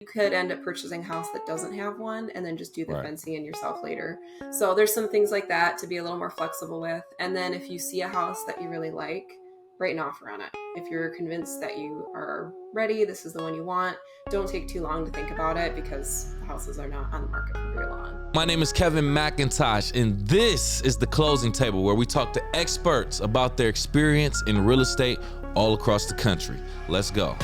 You could end up purchasing a house that doesn't have one and then just do the Right. fencing in yourself later. So there's some things like that to be a little more flexible with. And then if you see a house that you really like, write an offer on it. If you're convinced that you are ready, this is the one you want, don't take too long to think about it because the houses are not on the market for very long. My name is Kevin McIntosh, and this is The Closing Table, where we talk to experts about their experience in real estate all across the country. Let's go.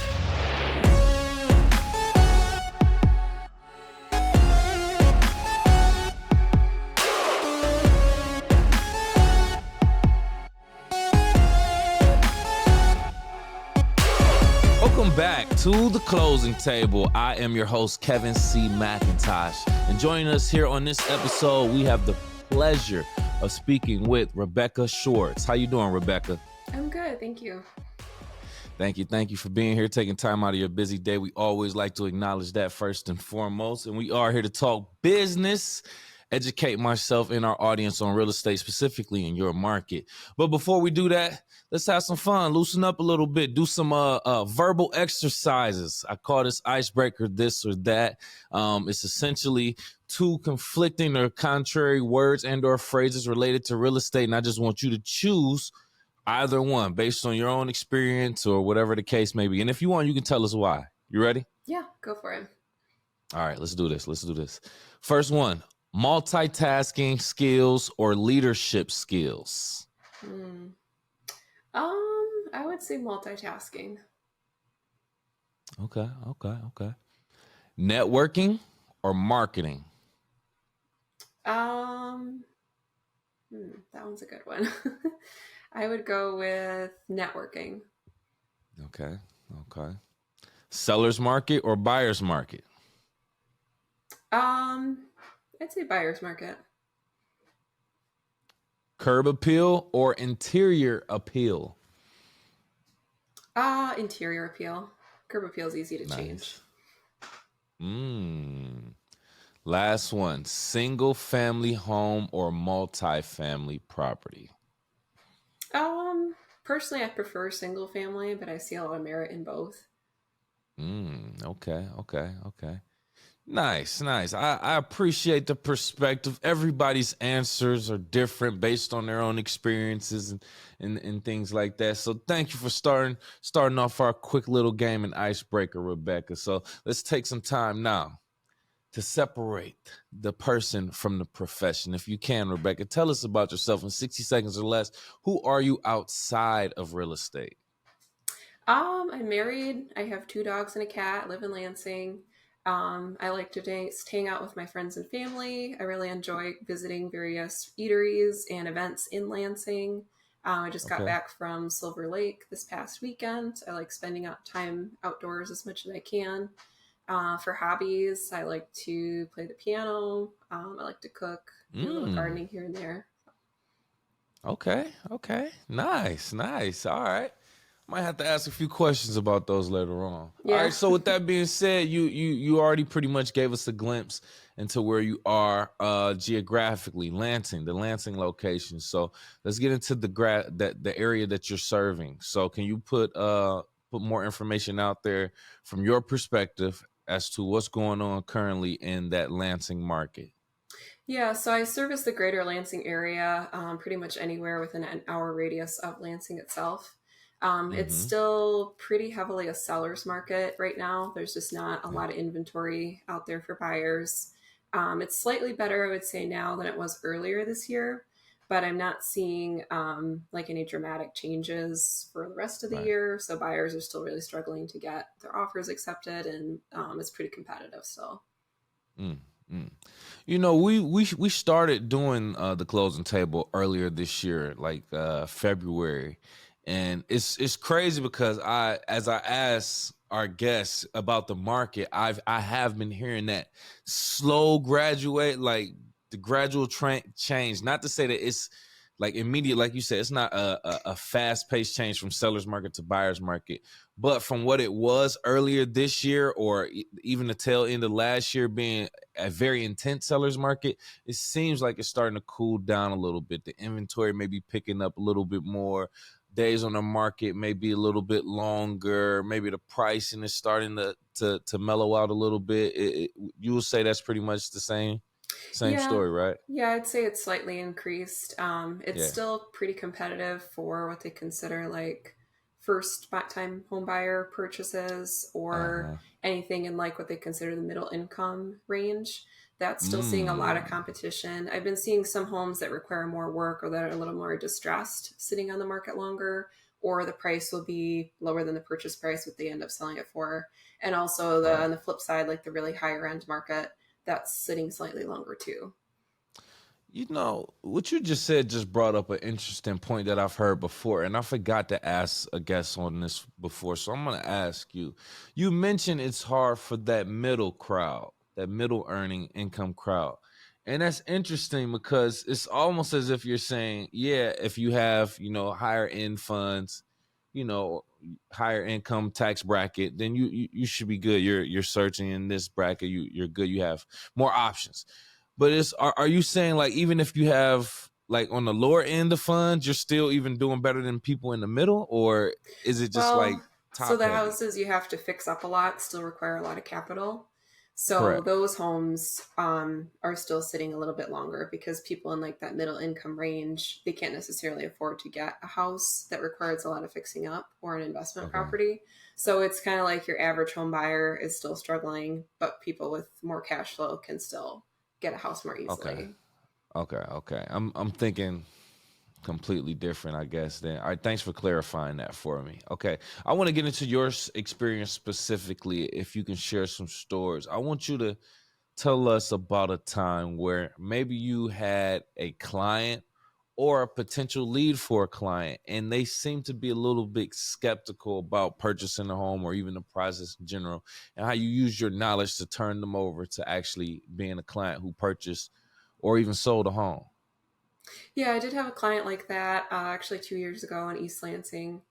Welcome back to The Closing Table. I am your host, Kevin C. McIntosh. And joining us here on this episode, we have the pleasure of speaking with Rebekah Schwartz. How you doing, Rebekah? I'm good, thank you. Thank you for being here, taking time out of your busy day. We always like to acknowledge that first and foremost. And we are here to talk business, educate myself and our audience on real estate, specifically in your market. But before we do that, let's have some fun, loosen up a little bit, do some verbal exercises. I call this icebreaker this or that. It's essentially two conflicting or contrary words and or phrases related to real estate. And I just want you to choose either one based on your own experience or whatever the case may be. And if you want, you can tell us why. You ready? Yeah, go for it. All right, let's do this. First one, multitasking skills or leadership skills? I would say multitasking. Okay. Networking or marketing? That one's a good one. I would go with networking. Okay. Seller's market or buyer's market? I'd say buyer's market. Curb appeal or interior appeal? Interior appeal. Curb appeal is easy to change. Last one, single family home or multi-family property? Personally, I prefer single family, but I see a lot of merit in both. Okay. Nice. I appreciate the perspective. Everybody's answers are different based on their own experiences and things like that. So thank you for starting off our quick little game and icebreaker, Rebekah. So let's take some time now to separate the person from the profession. If you can, Rebekah, tell us about yourself in 60 seconds or less. Who are you outside of real estate? I'm married. I have 2 dogs and a cat. I live in Lansing. I like to hang out with my friends and family. I really enjoy visiting various eateries and events in Lansing. I just got back from Silver Lake this past weekend. I like spending time outdoors as much as I can. For hobbies, I like to play the piano. I like to cook, do a little gardening here and there. Okay. Nice. All right. Might have to ask a few questions about those later on. Yeah. All right. So with that being said, you already pretty much gave us a glimpse into where you are geographically, the Lansing location. So let's get into the area that you're serving. So can you put more information out there from your perspective as to what's going on currently in that Lansing market? Yeah, so I service the greater Lansing area, pretty much anywhere within an hour radius of Lansing itself. It's still pretty heavily a seller's market right now. There's just not a lot of inventory out there for buyers. It's slightly better, I would say, now than it was earlier this year, but I'm not seeing like any dramatic changes for the rest of the year. So buyers are still really struggling to get their offers accepted, and it's pretty competitive still. You know, we started doing the Closing Table earlier this year, like February. And it's crazy because as I ask our guests about the market, I have been hearing that slow graduate, like the gradual change. Not to say that it's like immediate, like you said, it's not a fast-paced change from seller's market to buyer's market. But from what it was earlier this year, or even the tail end of last year being a very intense seller's market, it seems like it's starting to cool down a little bit. The inventory may be picking up a little bit more. days on the market may be a little bit longer. Maybe the pricing is starting to mellow out a little bit. You will say that's pretty much the same Yeah. story, right? Yeah, I'd say it's slightly increased. It's Yeah. still pretty competitive for what they consider like first time home buyer purchases or Uh-huh. anything in like what they consider the middle income range. That's still seeing a lot of Mm. competition. I've been seeing some homes that require more work or that are a little more distressed sitting on the market longer, or the price will be lower than the purchase price what they end up selling it for. And also Right. on the flip side, like the really higher end market that's sitting slightly longer too. You know, what you just said just brought up an interesting point that I've heard before, and I forgot to ask a guest on this before. So I'm going to ask you. You mentioned it's hard for that middle crowd, that middle earning income crowd. And that's interesting because it's almost as if you're saying, yeah, if you have, higher end funds, you know, higher income tax bracket, then you should be good. You're searching in this bracket, you're good. You have more options. But are you saying like even if you have like on the lower end of funds, you're still even doing better than people in the middle, or is it just like Well, so top the heavy? houses you have to fix up a lot still require a lot of capital. So Correct. those homes are still sitting a little bit longer because people in like that middle income range, they can't necessarily afford to get a house that requires a lot of fixing up or an investment Okay. property. So it's kind of like your average home buyer is still struggling, but people with more cash flow can still get a house more Okay. easily. Okay. I'm thinking completely different, I guess. Then, all right. Thanks for clarifying that for me. Okay, I want to get into your experience specifically. If you can share some stories, I want you to tell us about a time where maybe you had a client or a potential lead for a client and they seem to be a little bit skeptical about purchasing a home or even the process in general, and how you use your knowledge to turn them over to actually being a client who purchased or even sold a home. Yeah, I did have a client like that actually 2 years ago in East Lansing.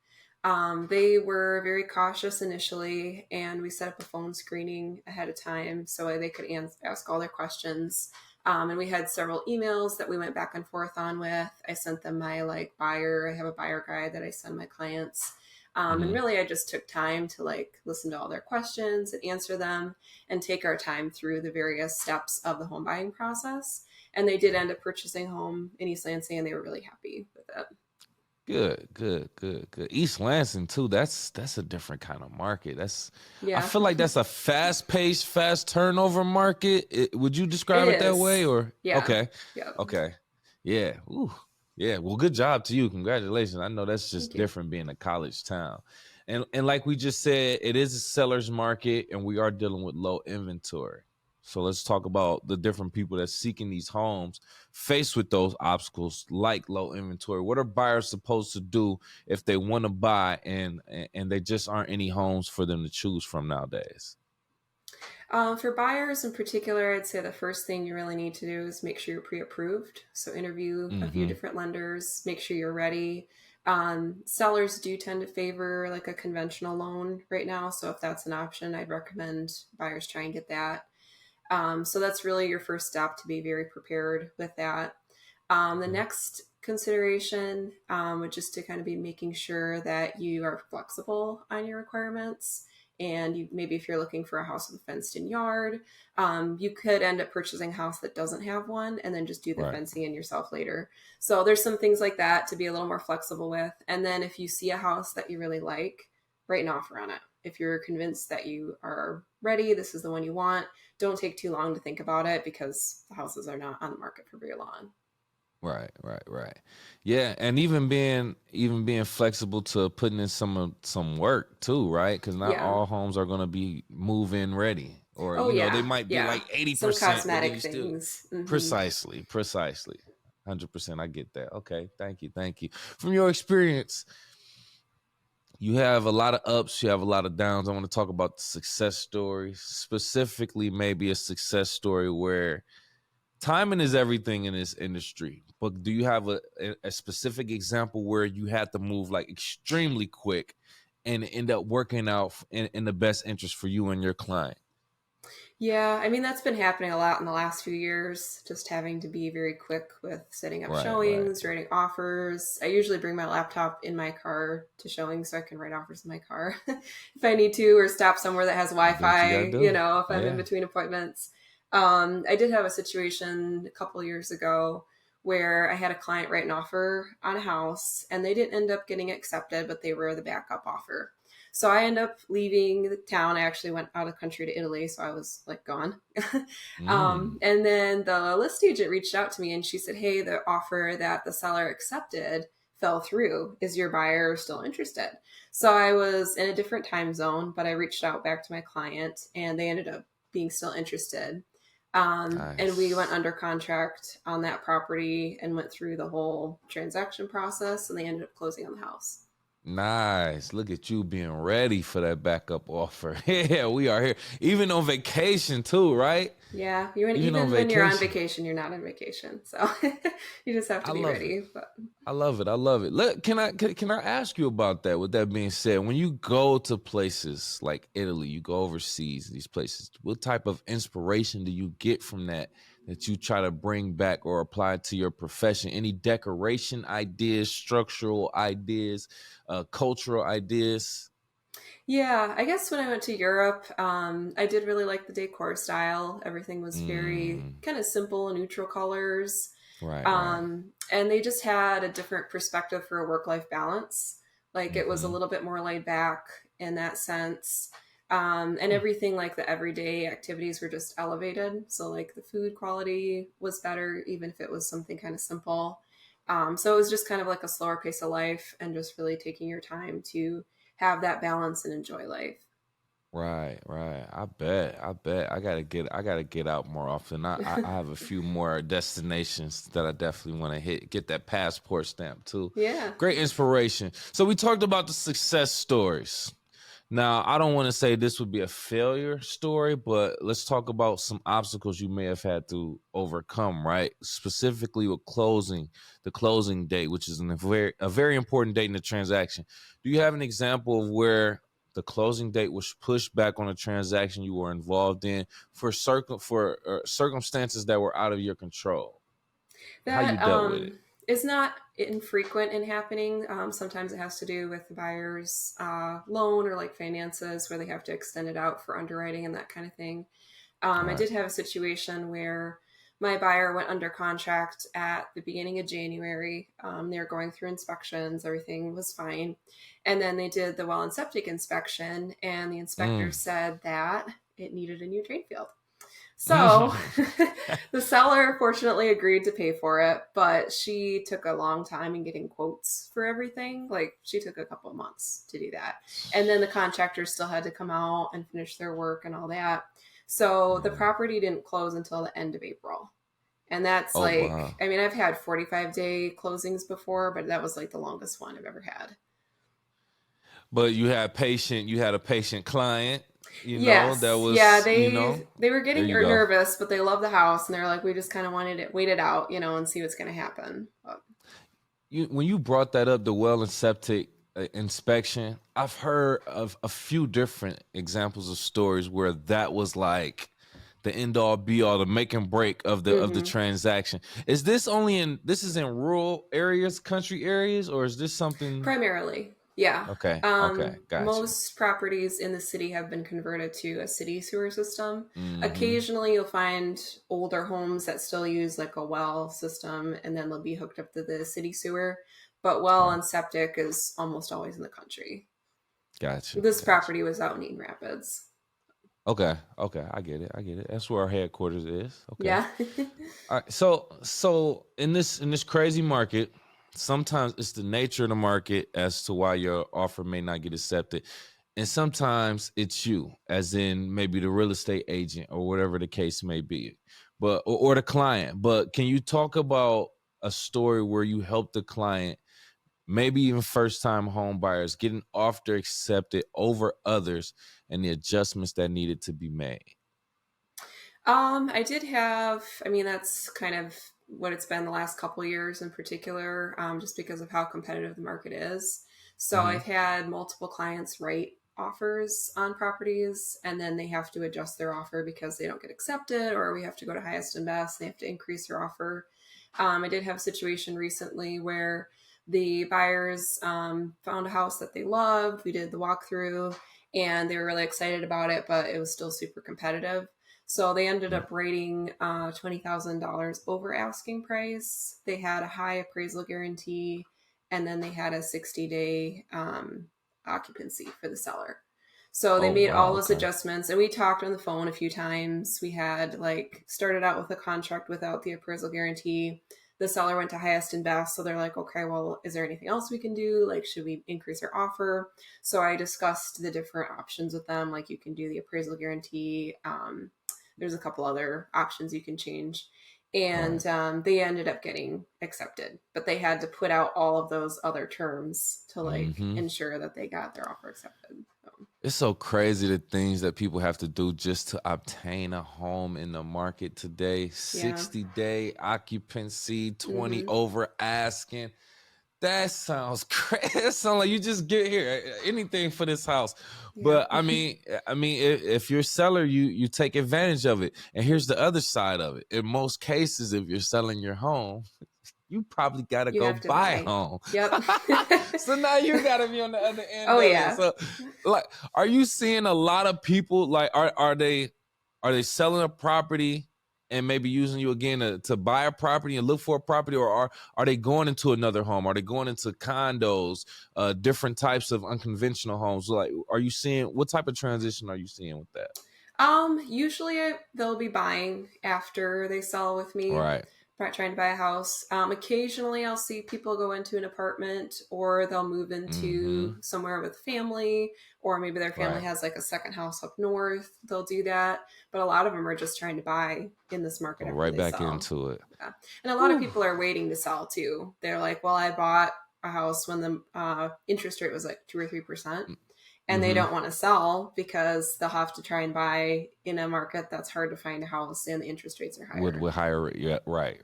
They were very cautious initially, and we set up a phone screening ahead of time so they could ask all their questions. And we had several emails that we went back and forth on with. I sent them my like buyer. I have a buyer guide that I send my clients. And Mm-hmm. really, I just took time to like listen to all their questions and answer them and take our time through the various steps of the home buying process, and they did end up purchasing a home in East Lansing, and they were really happy with it. Good. East Lansing too. That's a different kind of market. I Yeah, feel like that's a fast paced, fast turnover market. Would you it describe it that way? is. Or Yeah, okay, yeah. okay, yeah, ooh, yeah. Well, good job to you. Congratulations. I know that's just Thank you. different being a college town, and like we just said, it is a seller's market, and we are dealing with low inventory. So let's talk about the different people that's seeking these homes faced with those obstacles like low inventory. What are buyers supposed to do if they want to buy and there just aren't any homes for them to choose from nowadays? For buyers in particular, I'd say the first thing you really need to do is make sure you're pre-approved. So interview a few Mm-hmm. different lenders, make sure you're ready. Sellers do tend to favor like a conventional loan right now. So if that's an option, I'd recommend buyers try and get that. So that's really your first step to be very prepared with that. The Okay. next consideration would just to kind of be making sure that you are flexible on your requirements. And you, maybe if you're looking for a house with a fenced in yard, you could end up purchasing a house that doesn't have one and then just do the Right. fencing in yourself later. So there's some things like that to be a little more flexible with. And then if you see a house that you really like, write an offer on it. If you're convinced that you are ready, this is the one you want, don't take too long to think about it because the houses are not on the market for very long. Right. Yeah, and even being flexible to putting in some work too, right? Because not Yeah. all homes are going to be move-in ready, or Oh, they yeah. might be Yeah. like Some 80%, but then cosmetic you still things. Hmm. precisely, 100%. I get that. Okay, thank you. From your experience, you have a lot of ups, you have a lot of downs. I want to talk about the success stories, specifically maybe a success story where timing is everything in this industry. But do you have a specific example where you had to move like extremely quick and end up working out in the best interest for you and your client? Yeah, I mean, that's been happening a lot in the last few years, just having to be very quick with setting up Right, right. showings, writing offers. I usually bring my laptop in my car to showings so I can write offers in my car if I need to, or stop somewhere that has Gotta do what you gotta Wi-Fi, do. if I'm in Yeah. between appointments. I did have a situation a couple of years ago where I had a client write an offer on a house and they didn't end up getting accepted, but they were the backup offer. So I ended up leaving the town. I actually went out of the country to Italy, so I was like gone. Mm. And then the list agent reached out to me and she said, "Hey, the offer that the seller accepted fell through. Is your buyer still interested?" So I was in a different time zone, but I reached out back to my client and they ended up being still interested. And we went Nice. under contract on that property and went through the whole transaction process and they ended up closing on the house. Nice. Look at you being ready for that backup offer. Yeah, we are here. Even on vacation too, right? Yeah, Even on even when you're on vacation. vacation, you're not on vacation. So you just have I to be love it. ready. But I love it. I love it. Look, can I ask you about that? With that being said, when you go to places like Italy, you go overseas, these places, what type of inspiration do you get from that you try to bring back or apply to your profession? Any decoration ideas, structural ideas, cultural ideas? yeah, I guess when I went to Europe, I did really like the decor style. Everything was very Mm, kind of simple, neutral colors. right, right. And they just had a different perspective for a work life balance. Like it was a Mm-hmm. little bit more laid back in that sense. And everything like the everyday activities were just elevated. So, like the food quality was better, even if it was something kind of simple. So, it was just kind of like a slower pace of life and just really taking your time to have that balance and enjoy life. Right, right. I bet. I gotta get out more often. I have a few more destinations that I definitely want to hit. Get that passport stamp too. Yeah. Great inspiration. So we talked about the success stories. Now, I don't want to say this would be a failure story, but let's talk about some obstacles you may have had to overcome, right? Specifically with the closing date, which is a very important date in the transaction. Do you have an example of where the closing date was pushed back on a transaction you were involved in for circumstances that were out of your control? How you That dealt with it? is not infrequent in happening. Sometimes it has to do with the buyer's loan or like finances where they have to extend it out for underwriting and that kind of thing. I Right. did have a situation where my buyer went under contract at the beginning of January. They were going through inspections, everything was fine. And then they did the well and septic inspection, and the inspector Mm. said that it needed a new drain field. So the seller fortunately agreed to pay for it, but she took a long time in getting quotes for everything. Like she took a couple of months to do that. And then the contractors still had to come out and finish their work and all that. So the Mm. property didn't close until the end of April. And that's Oh like, wow. I mean, I've had 45-day closings before, but that was like the longest one I've ever had. But you had a patient client, that Yes. Yeah, was, they were there getting you go. nervous, but they love the house and they're like, we just kind of wanted it wait it out, and see what's going to happen. But, When you brought that up, the well and septic inspection, I've heard of a few different examples of stories where that was like the end all be all, the make and break of the mhm. transaction. This is in rural areas, country areas, or is this something? Primarily, yeah. Okay, okay, gotcha. Most properties in the city have been converted to a city sewer system. Mm-hmm. Occasionally, you'll find older homes that still use like a well system, and then they'll be hooked up to the city sewer. But well Right. and septic is almost always in the country. Gotcha, This gotcha. property was out in Eaton Rapids. Okay, okay, I get it. That's where our headquarters is. Okay. Yeah. All right. So in this crazy market, sometimes it's the nature of the market as to why your offer may not get accepted. And sometimes it's you, as in maybe the real estate agent or whatever the case may be. Or the client. But can you talk about a story where you helped the client, maybe even first time home buyers, getting offer accepted over others and the adjustments that needed to be made? I did have, I mean, that's kind of what it's been the last couple of years in particular, just because of how competitive the market is. So Mm-hmm. I've had multiple clients write offers on properties, and then they have to adjust their offer because they don't get accepted, or we have to go to highest and best. They have to increase their offer. I did have a situation recently where the buyers found a house that they loved. We did the walkthrough and they were really excited about it, but it was still super competitive. So they ended up rating $20,000 over asking price. They had a high appraisal guarantee, and then they had a 60-day occupancy for the seller. So they made all those adjustments, and we talked on the phone a few times. We had started out with a contract without the appraisal guarantee. The seller went to highest and best. So they're like, okay, well, is there anything else we can do? Should we increase our offer? So I discussed the different options with them. You can do the appraisal guarantee. There's a couple other options you can change. And they ended up getting accepted, but they had to put out all of those other terms to ensure that they got their offer accepted. So. It's so crazy the things that people have to do just to obtain a home in the market today. 60-day occupancy, 20 over asking. That sounds crazy. It sounds like you just get here, anything for this house. Yeah. But I mean, if you're a seller, you take advantage of it. And here's the other side of it. In most cases, if you're selling your home, you probably got to go buy a home. Yep. So now you got to be on the other end. Oh, yeah. It. So, are you seeing a lot of people, are they selling a property and maybe using you again to buy a property and look for a property, or are they going into another home? Are they going into condos, different types of unconventional homes? Are you seeing, what type of transition are you seeing with that? Usually they'll be buying after they sell with me. Right. Trying to buy a house. Occasionally I'll see people go into an apartment, or they'll move into somewhere with family, or maybe their family has a second house up north. They'll do that. But a lot of them are just trying to buy in this market. Right back into it. Yeah. And a lot of people are waiting to sell too. They're like, well, I bought a house when the interest rate was 2 or 3%. And they don't want to sell because they'll have to try and buy in a market that's hard to find a house and the interest rates are higher. With higher, yeah, right,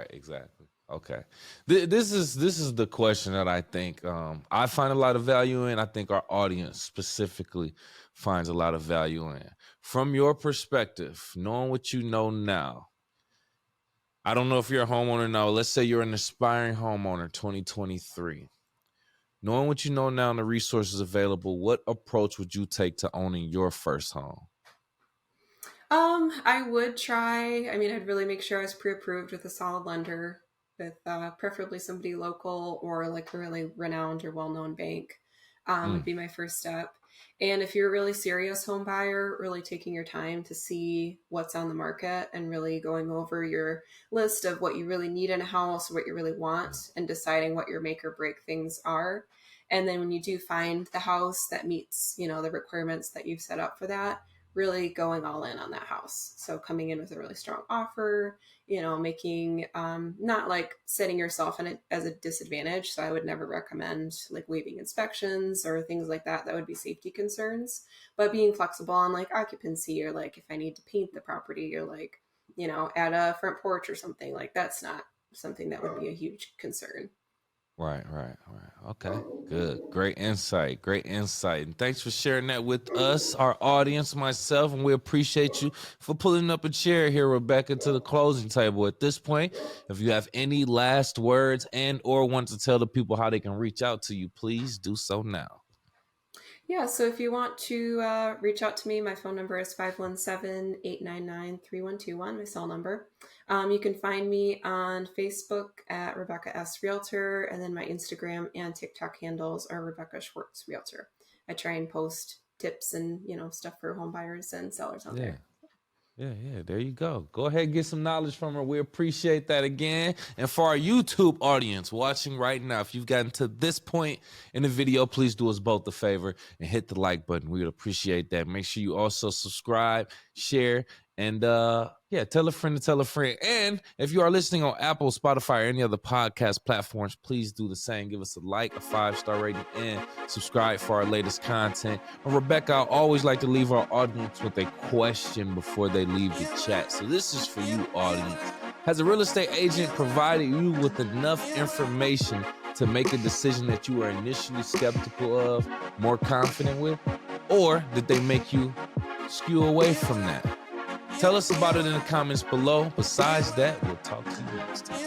exactly. Okay, this is the question that I think I find a lot of value in. I think our audience specifically finds a lot of value in. From your perspective, knowing what you know now, I don't know if you're a homeowner now. Let's say you're an aspiring homeowner, 2023. Knowing what you know now and the resources available, what approach would you take to owning your first home? I would try. I'd really make sure I was pre-approved with a solid lender, with preferably somebody local or a really renowned or well-known bank. Would be my first step. And if you're a really serious home buyer, really taking your time to see what's on the market and really going over your list of what you really need in a house, what you really want, and deciding what your make or break things are. And then when you do find the house that meets, the requirements that you've set up for that, really going all in on that house. So coming in with a really strong offer, making, not setting yourself in as a disadvantage. So I would never recommend waiving inspections or things like that. That would be safety concerns, but being flexible on occupancy, or if I need to paint the property, or add a front porch or something, that's not something that would be a huge concern. Right. Okay, good. Great insight. And thanks for sharing that with us, our audience, myself, and we appreciate you for pulling up a chair here, Rebekah, to the closing table. At this point, if you have any last words and or want to tell the people how they can reach out to you, please do so now. Yeah, so if you want to reach out to me, my phone number is 517-899-3121, my cell number. You can find me on Facebook at Rebekah S. Realtor, and then my Instagram and TikTok handles are Rebekah Schwartz Realtor. I try and post tips and, stuff for home buyers and sellers out there. Yeah, there you go. Go ahead and get some knowledge from her. We appreciate that again. And for our YouTube audience watching right now, if you've gotten to this point in the video, please do us both a favor and hit the like button. We would appreciate that. Make sure you also subscribe, share, and tell a friend to tell a friend. And if you are listening on Apple, Spotify, or any other podcast platforms, please do the same. Give us a like, a 5-star rating, and subscribe for our latest content. And Rebekah, I always like to leave our audience with a question before they leave the chat. So this is for you, audience. Has a real estate agent provided you with enough information to make a decision that you were initially skeptical of, more confident with? Or did they make you skew away from that? Tell us about it in the comments below. Besides that, we'll talk to you next time.